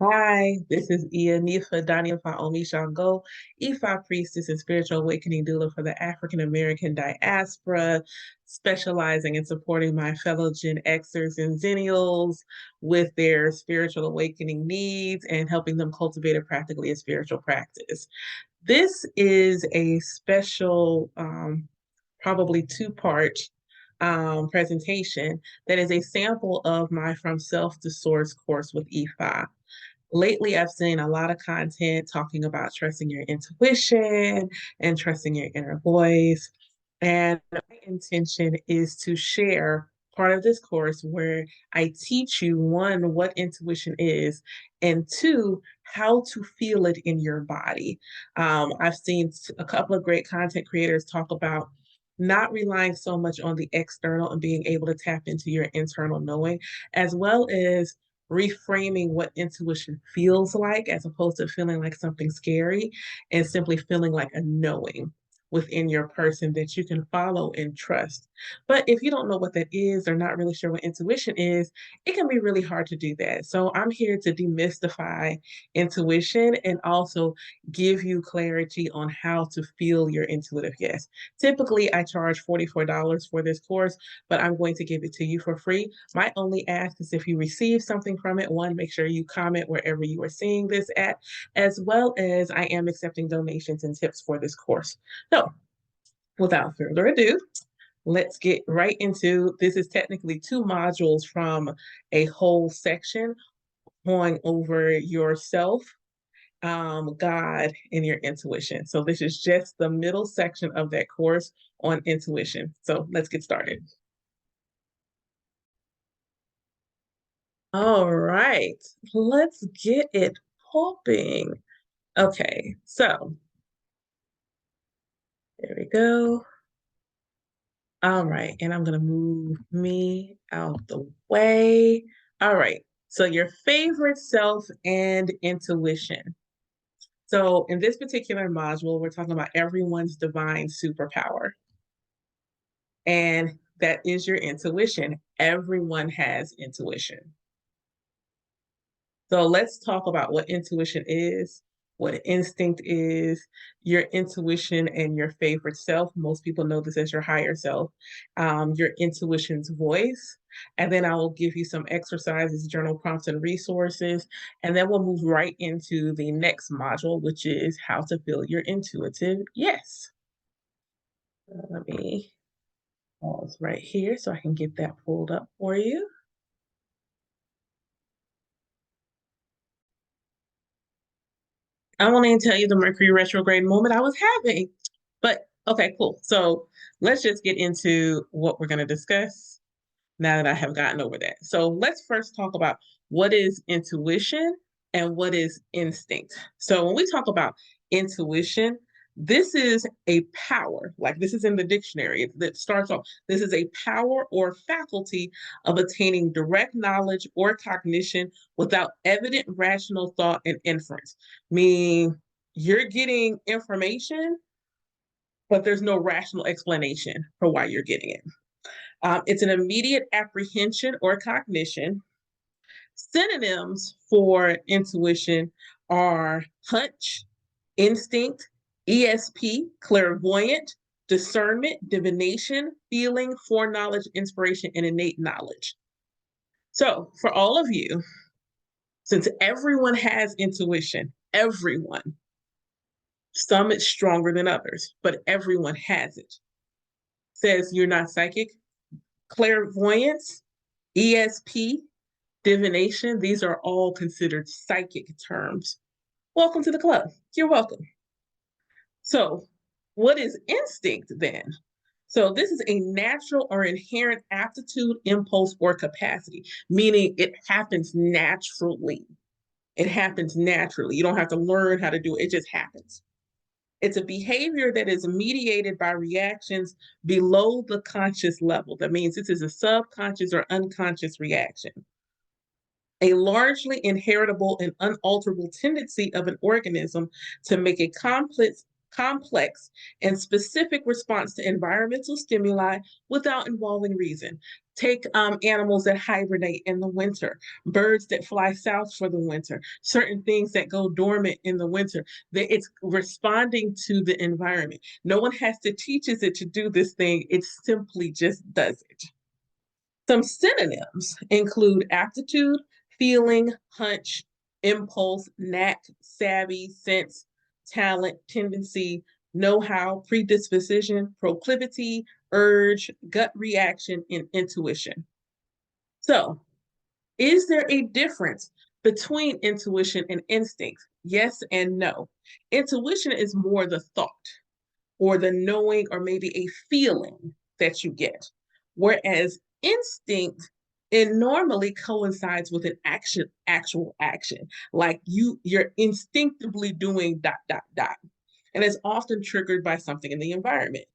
Hi, this is niyahsgardenllc, Ifa priestess and spiritual awakening doula for the African American diaspora, specializing in supporting my fellow Gen Xers and Zennials with their spiritual awakening needs and helping them cultivate it practically a spiritual practice. This is a special, probably two-part presentation that is a sample of my From Self to Source course with Ifa. Lately, I've seen a lot of content talking about trusting your intuition and trusting your inner voice. And my intention is to share part of this course where I teach you, one, what intuition is, and two, how to feel it in your body. I've seen a couple of great content creators talk about not relying so much on the external and being able to tap into your internal knowing, as well as reframing what intuition feels like as opposed to feeling like something scary and simply feeling like a knowing within your person that you can follow and trust. But if you don't know what that is or not really sure what intuition is, it can be really hard to do that. So I'm here to demystify intuition and also give you clarity on how to feel your intuitive yes. Typically, I charge $44 for this course, but I'm going to give it to you for free. My only ask is if you receive something from it, one, make sure you comment wherever you are seeing this at, as well as I am accepting donations and tips for this course. So without further ado, let's get right into this. Is technically two modules from a whole section going over yourself, God, and your intuition. So this is just the middle section of that course on intuition. So let's get started. All right, let's get it popping. Okay, so there we go. All right, and I'm gonna move me out the way. All right, so your favorite self and intuition. So in this particular module, we're talking about everyone's divine superpower. And that is your intuition. Everyone has intuition. So let's talk about what intuition is, what instinct is, your intuition and your favorite self. Most people know this as your higher self, your intuition's voice. And then I will give you some exercises, journal prompts, and resources. And then we'll move right into the next module, which is how to feel your intuitive yes. Let me pause right here so I can get that pulled up for you. I won't even tell you the Mercury retrograde moment I was having. But okay, cool. So let's just get into what we're going to discuss now that I have gotten over that. So let's first talk about what is intuition and what is instinct. So when we talk about intuition, this is a power, like this is in the dictionary that starts off, this is a power or faculty of attaining direct knowledge or cognition without evident rational thought and inference. Meaning you're getting information, but there's no rational explanation for why you're getting it. It's an immediate apprehension or cognition. Synonyms for intuition are hunch, instinct, ESP, clairvoyant, discernment, divination, feeling, foreknowledge, inspiration, and innate knowledge. So for all of you, since everyone has intuition, everyone, some it's stronger than others, but everyone has it. Says you're not psychic, clairvoyance, ESP, divination, these are all considered psychic terms. Welcome to the club. You're welcome. So, what is instinct then? So, this is a natural or inherent aptitude, impulse, or capacity, meaning it happens naturally. It happens naturally. You don't have to learn how to do it, it just happens. It's a behavior that is mediated by reactions below the conscious level. That means this is a subconscious or unconscious reaction. A largely inheritable and unalterable tendency of an organism to make a complex, and specific response to environmental stimuli without involving reason. Take animals that hibernate in the winter, birds that fly south for the winter, certain things that go dormant in the winter. That it's responding to the environment. No one has to teaches it to do this thing. It simply just does it. Some synonyms include aptitude, feeling, hunch, impulse, knack, savvy, sense, talent, tendency, know how, predisposition, proclivity, urge, gut reaction, and intuition. So, is there a difference between intuition and instinct? Yes and no. Intuition is more the thought or the knowing or maybe a feeling that you get. Whereas instinct, it normally coincides with an action, actual action. Like you're instinctively doing dot dot dot. And it's often triggered by something in the environment.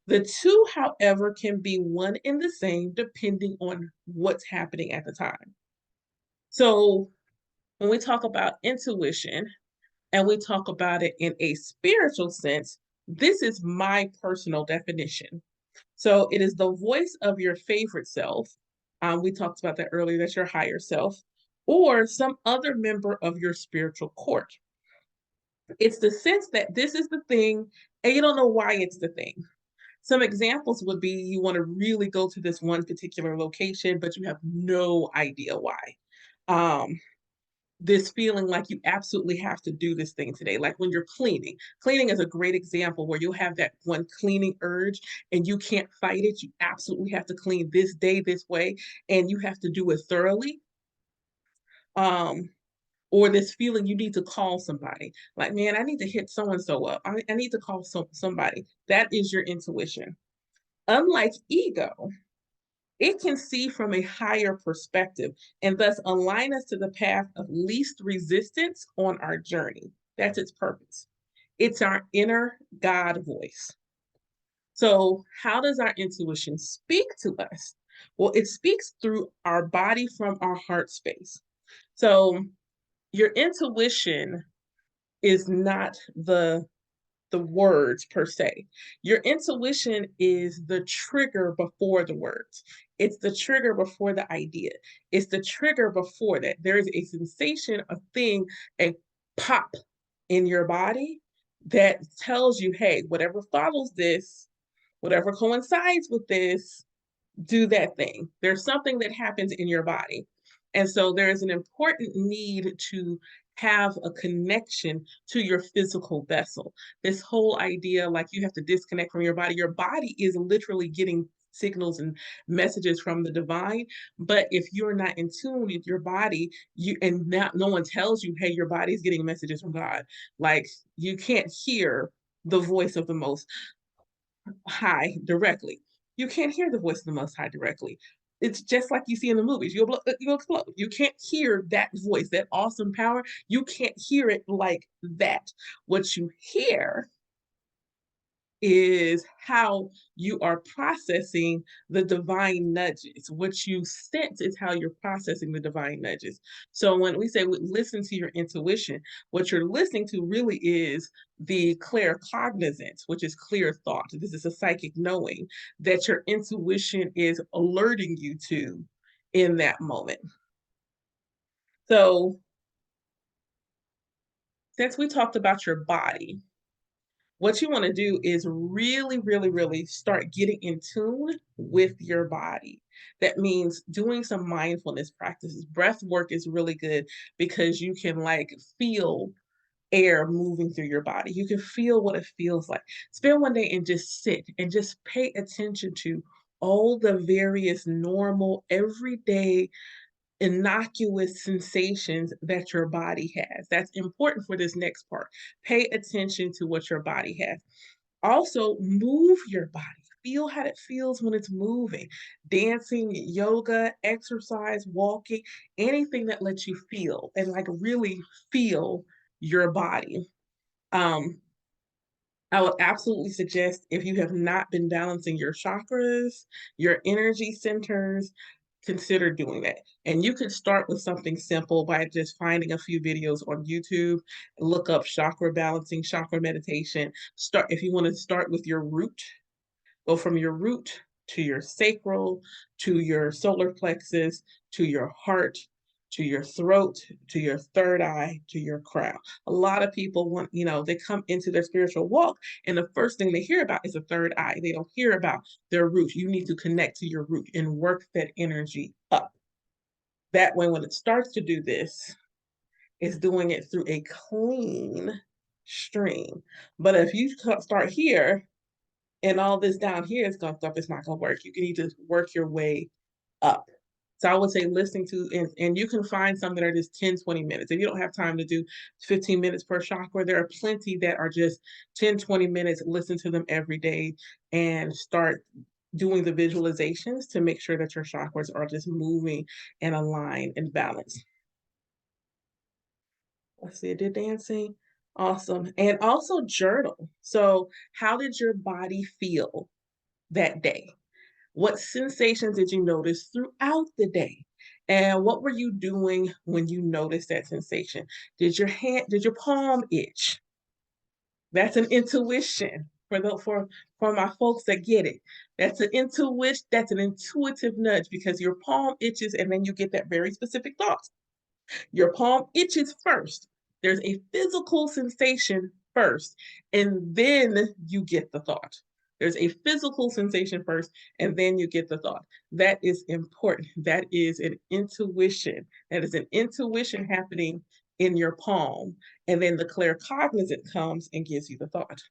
The two, however, can be one and the same depending on what's happening at the time. So when we talk about intuition, and we talk about it in a spiritual sense, this is my personal definition. So it is the voice of your favorite self. We talked about that earlier, that's your higher self, or some other member of your spiritual court. It's the sense that this is the thing, and you don't know why it's the thing. Some examples would be you want to really go to this one particular location, but you have no idea why. Um, this feeling like you absolutely have to do this thing today. Like when you're cleaning. Cleaning is a great example where you'll have that one cleaning urge and you can't fight it. You absolutely have to clean this day, this way, and you have to do it thoroughly. Um, or this feeling you need to call somebody. Like, man, I need to hit so and so up. I need to call somebody. That is your intuition. Unlike ego, it can see from a higher perspective and thus align us to the path of least resistance on our journey. That's its purpose. It's our inner God voice. So, how does our intuition speak to us? Well, it speaks through our body from our heart space. So, your intuition is not the words per se. Your intuition is the trigger before the words. It's the trigger before the idea. It's the trigger before that. There is a sensation, a thing, a pop in your body that tells you, hey, whatever follows this, whatever coincides with this, do that thing. There's something that happens in your body. And so there is an important need to have a connection to your physical vessel. This whole idea, like you have to disconnect from your body is literally getting signals and messages from the divine. But if you're not in tune with your body, you and not, no one tells you, hey, your body's getting messages from God. Like you can't hear the voice of the most high directly. You can't hear the voice of the Most High directly. It's just like you see in the movies. You'll explode. You can't hear that voice, that awesome power. You can't hear it like that. What you hear is how you are processing the divine nudges. What you sense is how you're processing the divine nudges. So when we say listen to your intuition, what you're listening to really is the clear cognizance, which is clear thought. This is a psychic knowing that your intuition is alerting you to in that moment. So since we talked about your body, what you want to do is really, really, really start getting in tune with your body. That means doing some mindfulness practices. Breath work is really good because you can like feel air moving through your body. You can feel what it feels like. Spend one day and just sit and just pay attention to all the various normal, everyday innocuous sensations that your body has. That's important for this next part. Pay attention to what your body has. Also, move your body. Feel how it feels when it's moving. Dancing, yoga, exercise, walking, anything that lets you feel and like really feel your body. Um, I would absolutely suggest if you have not been balancing your chakras, your energy centers, consider doing that. And you could start with something simple by just finding a few videos on YouTube, look up chakra balancing, chakra meditation. Start if you want to start with your root, go from your root to your sacral, to your solar plexus, to your heart, to your throat, to your third eye, to your crown. A lot of people want, they come into their spiritual walk and the first thing they hear about is a third eye. They don't hear about their root. You need to connect to your root and work that energy up. That way, when it starts to do this, it's doing it through a clean stream. But if you start here, and all this down here is gonna stuff, it's not gonna work. You need to work your way up. So I would say listening to, and you can find some that are just 10, 20 minutes. If you don't have time to do 15 minutes per chakra, there are plenty that are just 10, 20 minutes. Listen to them every day and start doing the visualizations to make sure that your chakras are just moving and aligned and balanced. Let's see, I did dancing. Awesome. And also journal. So how did your body feel that day? What sensations did you notice throughout the day? And what were you doing when you noticed that sensation? Did your palm itch? That's an intuition for my folks that get it. That's an intuitive nudge because your palm itches and then you get that very specific thought. Your palm itches first. There's a physical sensation first, and then you get the thought. There's a physical sensation first, and then you get the thought. That is important. That is an intuition. That is an intuition happening in your palm, and then the claircognizant comes and gives you the thought.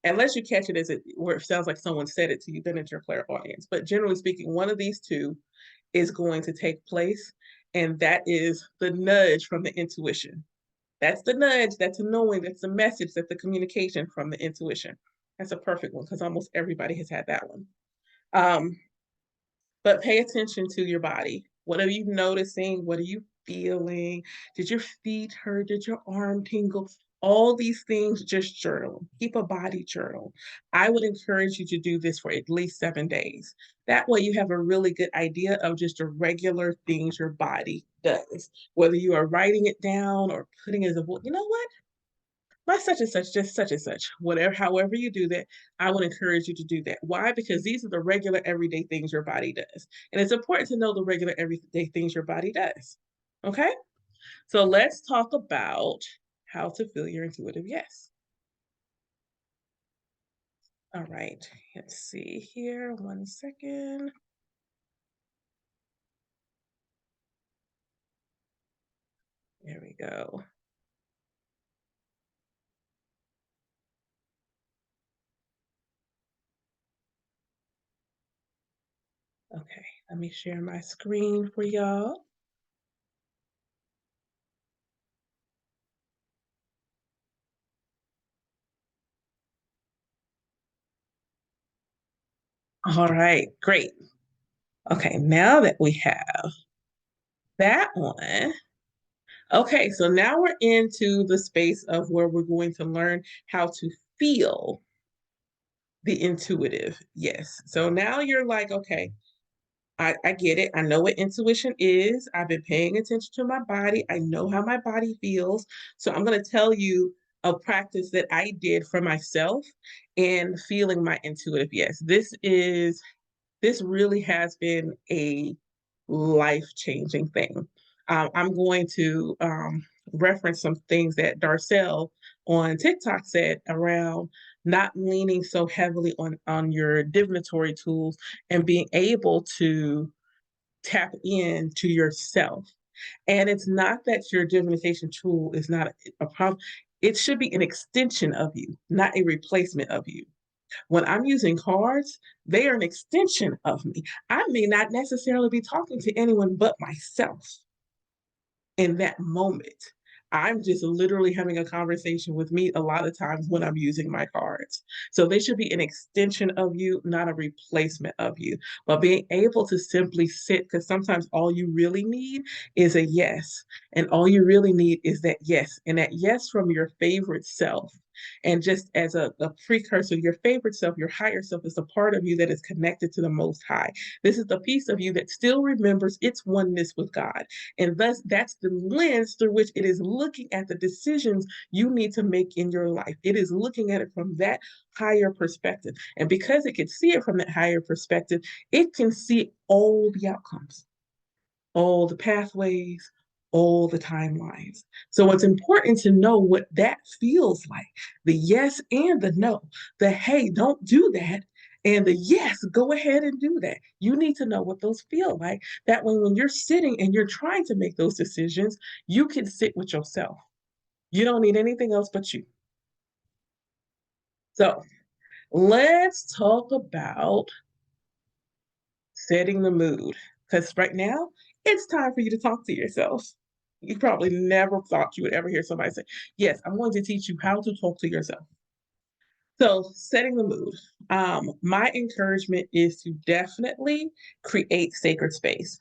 Unless you catch it where it sounds like someone said it to you, then it's your clairaudience. But generally speaking, one of these two is going to take place, and that is the nudge from the intuition. That's the nudge, that's a knowing, that's the message, that's the communication from the intuition. That's a perfect one because almost everybody has had that one. But pay attention to your body. What are you noticing? What are you feeling? Did your feet hurt? Did your arm tingle? All these things, just journal. Keep a body journal. I would encourage you to do this for at least 7 days. That way you have a really good idea of just the regular things your body does. Whether you are writing it down or putting it as a book, you know what? My such and such, just such and such, whatever, however you do that, I would encourage you to do that. Why? Because these are the regular everyday things your body does. And it's important to know the regular everyday things your body does. Okay? So let's talk about how to feel your intuitive yes. All right, let's see here. 1 second. There we go. Okay, let me share my screen for y'all. All right, great. Okay, now that we have that one, okay, so now we're into the space of where we're going to learn how to feel the intuitive yes. So now you're like, okay, I get it. I know what intuition is. I've been paying attention to my body. I know how my body feels. So I'm going to tell you a practice that I did for myself in feeling my intuitive yes. This really has been a life-changing thing. I'm going to reference some things that Darcel on TikTok said around not leaning so heavily on your divinatory tools and being able to tap into yourself. And it's not that your divination tool is not a problem. It should be an extension of you, not a replacement of you. When I'm using cards, they are an extension of me. I may not necessarily be talking to anyone but myself in that moment. I'm just literally having a conversation with me a lot of times when I'm using my cards. So they should be an extension of you, not a replacement of you. But being able to simply sit, because sometimes all you really need is a yes. And all you really need is that yes. And that yes from your favorite self. And just as a precursor, your favorite self, your higher self, is a part of you that is connected to the Most High. This is the piece of you that still remembers its oneness with God. And thus, that's the lens through which it is looking at the decisions you need to make in your life. It is looking at it from that higher perspective. And because it can see it from that higher perspective, it can see all the outcomes, all the pathways, all the timelines. So it's important to know what that feels like, the yes and the no, the hey, don't do that, and the yes, go ahead and do that. You need to know what those feel like. That way, when you're sitting and you're trying to make those decisions, you can sit with yourself. You don't need anything else but you. So let's talk about setting the mood. Because right now, it's time for you to talk to yourself. You probably never thought you would ever hear somebody say, yes, I'm going to teach you how to talk to yourself. So, setting the mood. My encouragement is to definitely create sacred space.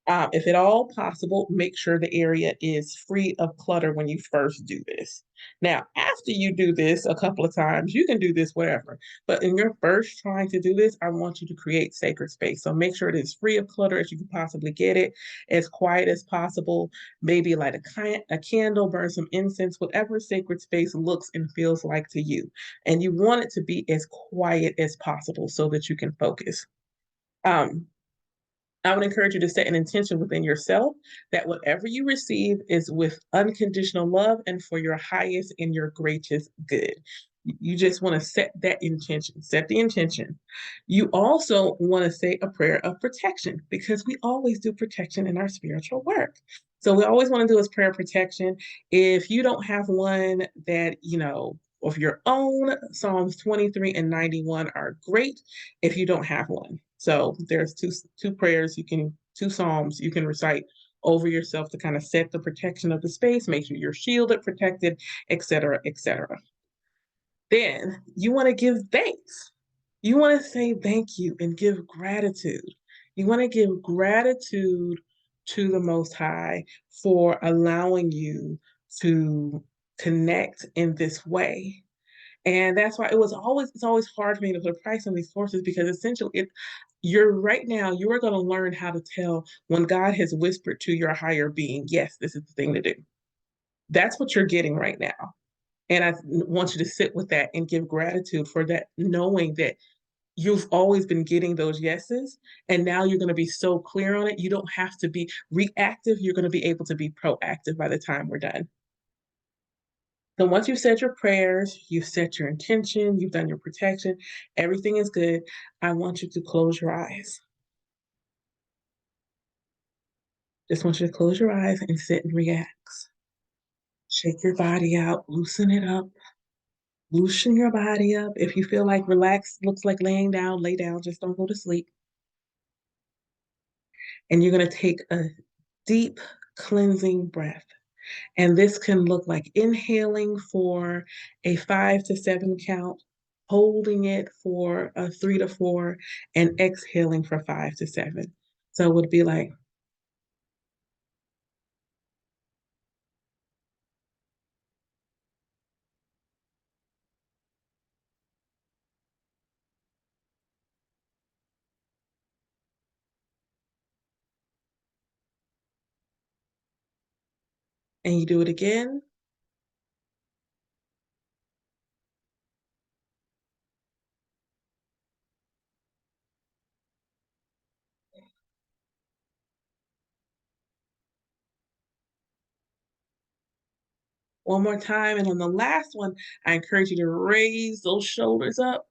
If at all possible, make sure the area is free of clutter when you first do this. Now, after you do this a couple of times, you can do this wherever. But in your first trying to do this, I want you to create sacred space. So make sure it is free of clutter as you can possibly get it, as quiet as possible. Maybe light a candle, burn some incense, whatever sacred space looks and feels like to you. And you want it to be as quiet as possible so that you can focus. Um, I would encourage you to set an intention within yourself that whatever you receive is with unconditional love and for your highest and your greatest good. You just want to set that intention, set the intention. You also want to say a prayer of protection because we always do protection in our spiritual work. So we always want to do is prayer protection. If you don't have one that, of your own, Psalms 23 and 91 are great if you don't have one. So there's two prayers you can, two psalms you can recite over yourself to kind of set the protection of the space, make sure you're shielded, protected, etc., etc. Then you want to give thanks. You want to say thank you and give gratitude. You want to give gratitude to the Most High for allowing you to connect in this way. And that's why it's always hard for me to put a price on these courses because essentially you're right now, you are going to learn how to tell when God has whispered to your higher being, yes, this is the thing to do. That's what you're getting right now. And I want you to sit with that and give gratitude for that, knowing that you've always been getting those yeses. And now you're going to be so clear on it. You don't have to be reactive. You're going to be able to be proactive by the time we're done. So once you've said your prayers, you've set your intention, you've done your protection, everything is good. I want you to close your eyes. Just want you to close your eyes and sit and relax. Shake your body out, loosen it up, loosen your body up. If you feel like relax looks like laying down, lay down, just don't go to sleep. And you're going to take a deep cleansing breath. And this can look like inhaling for a 5 to 7 count, holding it for a 3 to 4, and exhaling for 5 to 7. So it would be like, and you do it again. One more time. And on the last one, I encourage you to raise those shoulders up.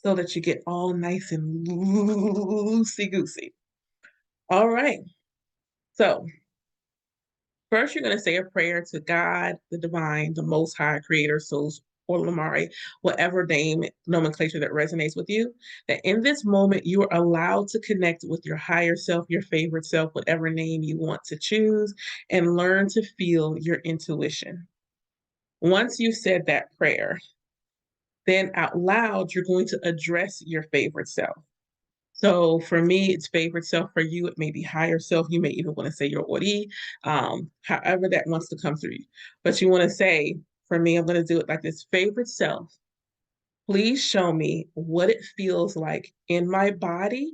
So that you get all nice and loosey goosey. All right. So first, you're going to say a prayer to God, the divine, the most high creator, source, or Lamari, whatever name nomenclature that resonates with you. That in this moment, you are allowed to connect with your higher self, your favorite self, whatever name you want to choose, and learn to feel your intuition. Once you said that prayer, then out loud, you're going to address your favorite self. So for me, it's favorite self. For you, it may be higher self. You may even want to say your Ori, however that wants to come through you. But you want to say, for me, I'm going to do it like this: favorite self, please show me what it feels like in my body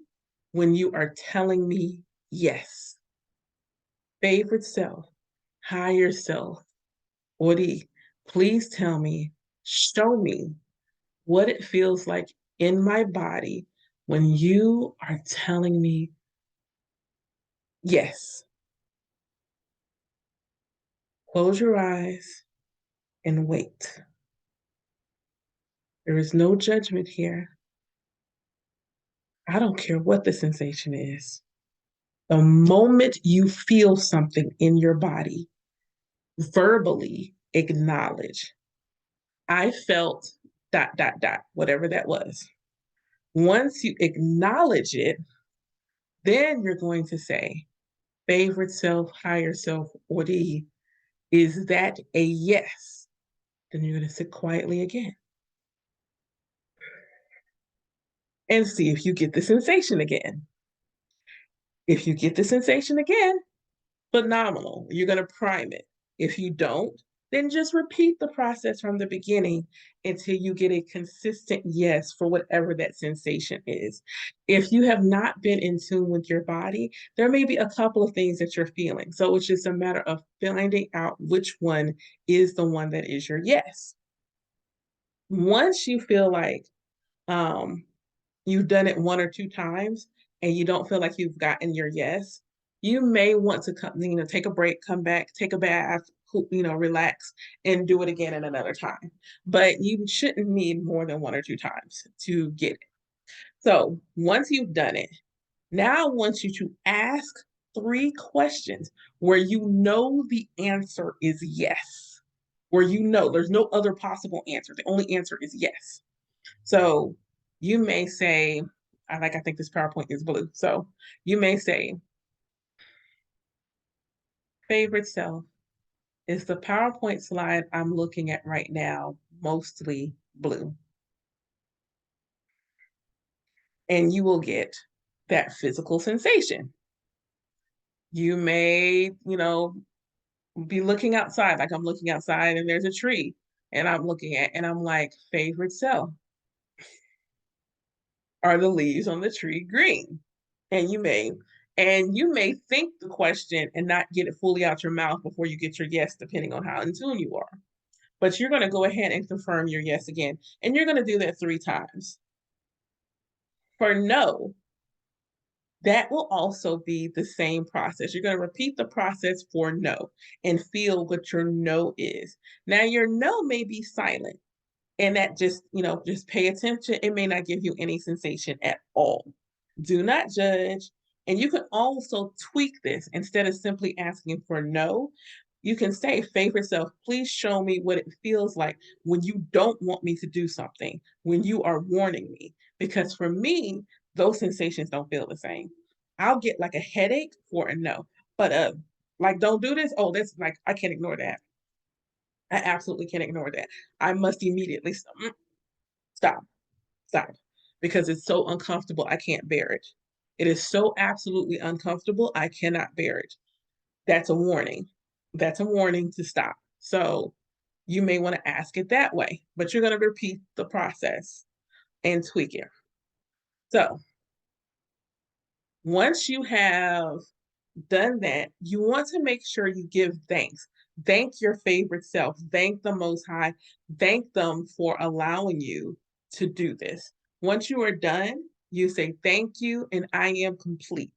when you are telling me yes. Favorite self, higher self, Ori, please tell me, show me what it feels like in my body when you are telling me yes. Close your eyes and wait. There is no judgment here. I don't care what the sensation is. The moment you feel something in your body, verbally acknowledge, I felt dot, dot, dot, whatever that was. Once you acknowledge it, then you're going to say, favorite self, higher self, or the, is that a yes? Then you're going to sit quietly again and see if you get the sensation again. If you get the sensation again, phenomenal. You're going to prime it. If you don't, then just repeat the process from the beginning until you get a consistent yes for whatever that sensation is. If you have not been in tune with your body, there may be a couple of things that you're feeling. So it's just a matter of finding out which one is the one that is your yes. Once you feel like um, you've done it one or two times and you don't feel like you've gotten your yes, you may want to come, take a break, come back, take a bath, relax, and do it again at another time. But you shouldn't need more than one or two times to get it. So once you've done it, now I want you to ask 3 questions where you know the answer is yes, where you know there's no other possible answer. The only answer is yes. So you may say, I think this PowerPoint is blue. So you may say, favorite self, is the PowerPoint slide I'm looking at right now mostly blue? And you will get that physical sensation. You may, be looking outside, like I'm looking outside and there's a tree and I'm looking at, and I'm like, favorite self, are the leaves on the tree green? And you may think the question and not get it fully out your mouth before you get your yes, depending on how in tune you are. But you're going to go ahead and confirm your yes again. And you're going to do that 3 times. For no, that will also be the same process. You're going to repeat the process for no and feel what your no is. Now, your no may be silent, and that just pay attention. It may not give you any sensation at all. Do not judge. And you can also tweak this. Instead of simply asking for no, you can say, favorite self, please show me what it feels like when you don't want me to do something, when you are warning me. Because for me, those sensations don't feel the same. I'll get like a headache for a no, but like, don't do this. Oh, that's like, I can't ignore that. I absolutely can't ignore that. I must immediately stop, stop, because it's so uncomfortable. I can't bear it. It is so absolutely uncomfortable. I cannot bear it. That's a warning. That's a warning to stop. So you may want to ask it that way, but you're going to repeat the process and tweak it. So once you have done that, you want to make sure you give thanks. Thank your favorite self. Thank the Most High. Thank them for allowing you to do this. Once you are done, you say thank you and I am complete.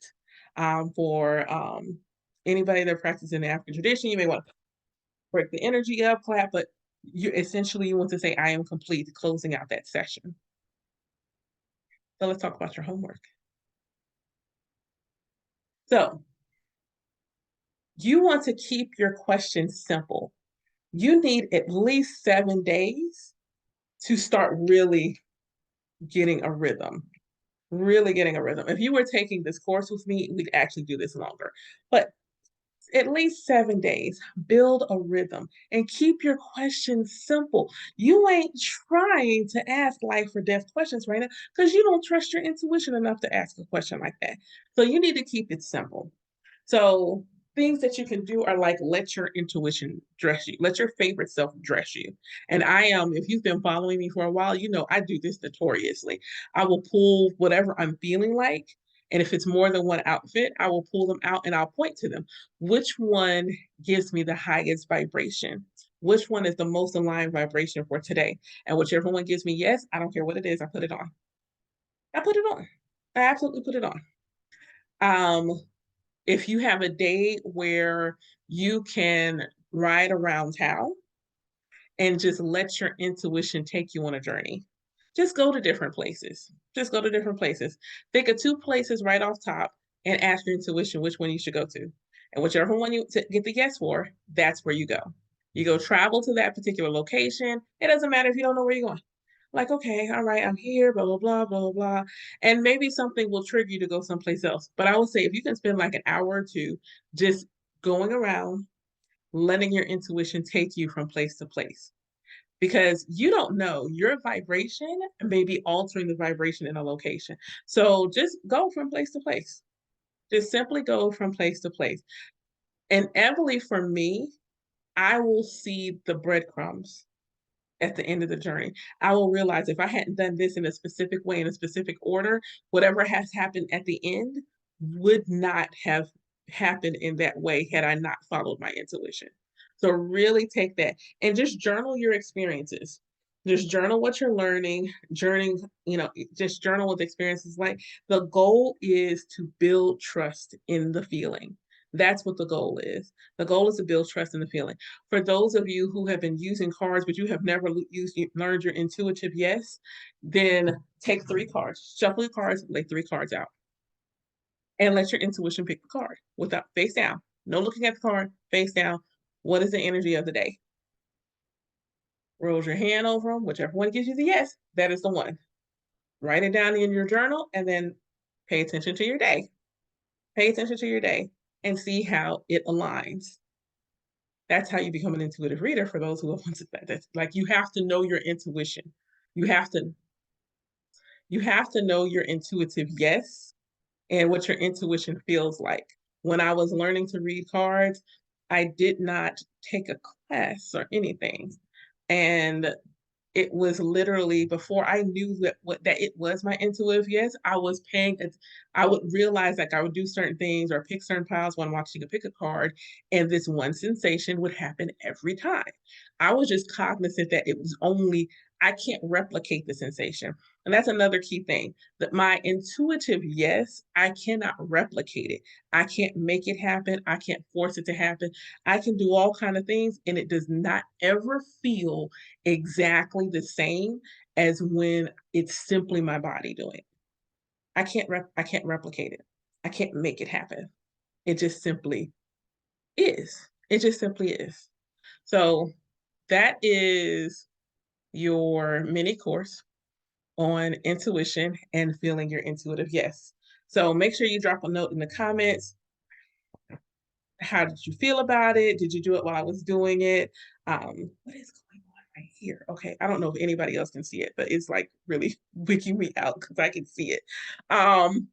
For anybody that practices in the African tradition, you may want to break the energy up, clap, but you want to say I am complete, closing out that session. So let's talk about your homework. So you want to keep your questions simple. You need at least 7 days to start really getting a rhythm. Really getting a rhythm. If you were taking this course with me, we'd actually do this longer. But at least 7 days. Build a rhythm and keep your questions simple. You ain't trying to ask life or death questions right now because you don't trust your intuition enough to ask a question like that. So you need to keep it simple. So things that you can do are like let your intuition dress you. Let your favorite self dress you. And if you've been following me for a while, you know I do this notoriously. I will pull whatever I'm feeling like. And if it's more than one outfit, I will pull them out and I'll point to them. Which one gives me the highest vibration? Which one is the most aligned vibration for today? And whichever one gives me yes, I don't care what it is, I put it on. I put it on. I absolutely put it on. Um, if you have a day where you can ride around town and just let your intuition take you on a journey, just go to different places. Just go to different places. Think of 2 places right off top and ask your intuition which one you should go to. And whichever one you get the yes for, that's where you go. You go travel to that particular location. It doesn't matter if you don't know where you're going. Like, okay, all right, I'm here, blah, blah, blah, blah, blah, blah. And maybe something will trigger you to go someplace else. But I would say if you can spend like an hour or two just going around, letting your intuition take you from place to place. Because you don't know, your vibration may be altering the vibration in a location. So just go from place to place. Just simply go from place to place. And Emily, for me, I will see the breadcrumbs at the end of the journey. I will realize if I hadn't done this in a specific way, in a specific order, whatever has happened at the end would not have happened in that way had I not followed my intuition. So really take that and just journal your experiences. Just journal what you're learning, just journal what the experience is like. The goal is to build trust in the feeling. That's what the goal is. The goal is to build trust in the feeling. For those of you who have been using cards, but you have never learned your intuitive yes, then take 3 cards, shuffle your cards, lay 3 cards out, and let your intuition pick the card without face down. No looking at the card, face down. What is the energy of the day? Roll your hand over them, whichever one gives you the yes, that is the one. Write it down in your journal and then pay attention to your day. Pay attention to your day and see how it aligns. That's how you become an intuitive reader for those who want to that's like you have to know your intuition. You have to know your intuitive yes and what your intuition feels like. When I was learning to read cards, I did not take a class or anything. And it was literally before I knew that it was my intuitive yes, I would realize like I would do certain things or pick certain piles when I'm watching a pick a card, and this one sensation would happen every time. I was just cognizant that it was only I can't replicate the sensation. And that's another key thing that my intuitive yes, I cannot replicate it. I can't make it happen. I can't force it to happen. I can do all kind of things and it does not ever feel exactly the same as when it's simply my body doing it. I can't replicate it. I can't make it happen. It just simply is. It just simply is. So that is your mini course on intuition and feeling your intuitive yes. So make sure you drop a note in the comments. How did you feel about it? Did you do it while I was doing it? What is going on right here? Okay, I don't know if anybody else can see it, but it's like really wigging me out because I can see it. Um,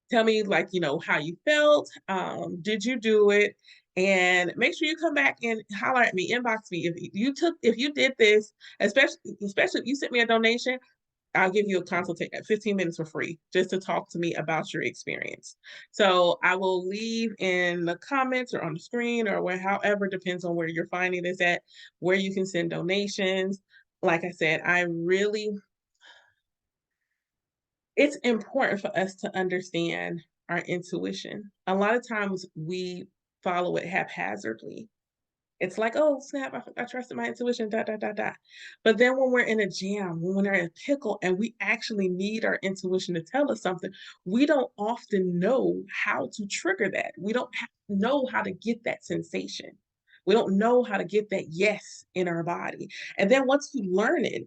Tell me like, how you felt. Did you do it? And make sure you come back and holler at me, inbox me. If you did this, especially if you sent me a donation, I'll give you a consultation at 15 minutes for free just to talk to me about your experience. So I will leave in the comments or on the screen or however, depends on where you're finding this at, where you can send donations. Like I said, it's important for us to understand our intuition. A lot of times we follow it haphazardly. It's like, oh snap, I trusted my intuition, dot, dot, dot, dot. But then when we're in a jam, when we're in a pickle and we actually need our intuition to tell us something, we don't often know how to trigger that. We don't know how to get that sensation. We don't know how to get that yes in our body. And then once you learn it,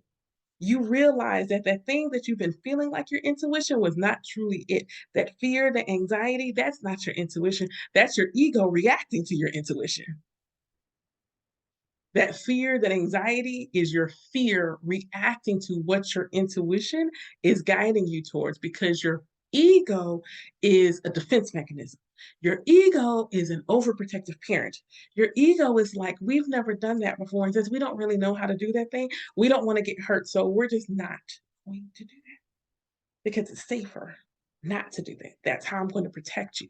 You realize that that thing that you've been feeling like your intuition was not truly it. That fear, the anxiety, that's not your intuition. That's your ego reacting to your intuition. That fear, that anxiety is your fear reacting to what your intuition is guiding you towards because your ego is a defense mechanism. Your ego is an overprotective parent. Your ego is like, we've never done that before. And since we don't really know how to do that thing, we don't want to get hurt. So we're just not going to do that because it's safer not to do that. That's how I'm going to protect you.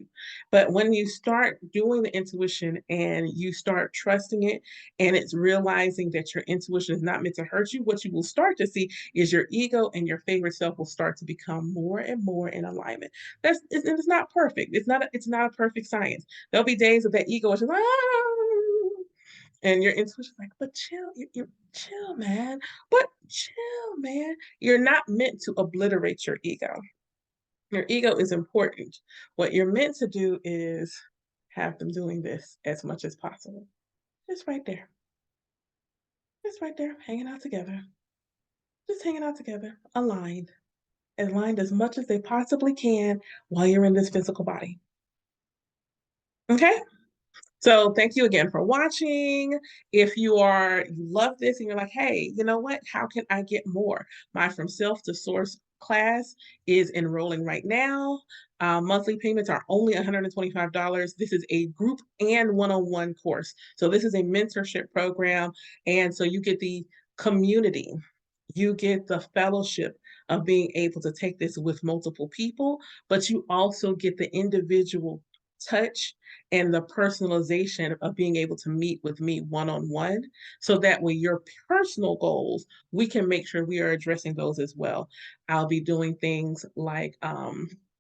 But when you start doing the intuition and you start trusting it, and it's realizing that your intuition is not meant to hurt you, what you will start to see is your ego and your favorite self will start to become more and more in alignment. It's not perfect. It's not a perfect science. There'll be days of that ego is just like, "Ah," and your intuition's like, but chill, you chill, man. But chill, man. You're not meant to obliterate your ego. Your ego is important. What you're meant to do is have them doing this as much as possible. Just right there. Just right there, hanging out together. Just hanging out together, aligned as much as they possibly can while you're in this physical body. Okay? So thank you again for watching. If you love this and you're like, hey, you know what? How can I get more? My From Self to Source class is enrolling right now. Monthly payments are only $125. This is a group and one-on-one course. So this is a mentorship program. And so you get the community, you get the fellowship of being able to take this with multiple people, but you also get the individual touch and the personalization of being able to meet with me one-on-one so that when your personal goals, we can make sure we are addressing those as well. I'll be doing things like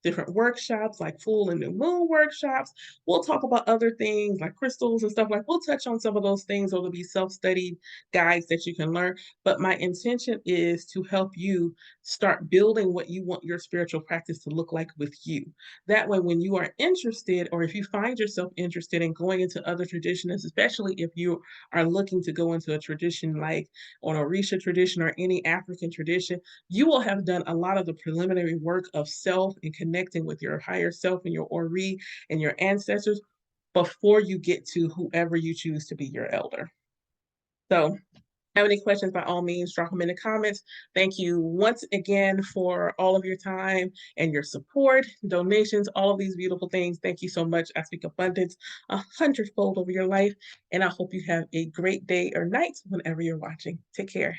different workshops like full and new moon workshops. We'll talk about other things like crystals and stuff like we'll touch on some of those things, or there'll be self-studied guides that you can learn. But my intention is to help you start building what you want your spiritual practice to look like with you. That way, when you are interested, or if you find yourself interested in going into other traditions, especially if you are looking to go into a tradition like an Orisha tradition or any African tradition, you will have done a lot of the preliminary work of self and connecting with your higher self and your Ori and your ancestors before you get to whoever you choose to be your elder. So have any questions, by all means, drop them in the comments. Thank you once again for all of your time and your support, donations, all of these beautiful things. Thank you so much. I speak abundance 100-fold over your life, and I hope you have a great day or night whenever you're watching. Take care.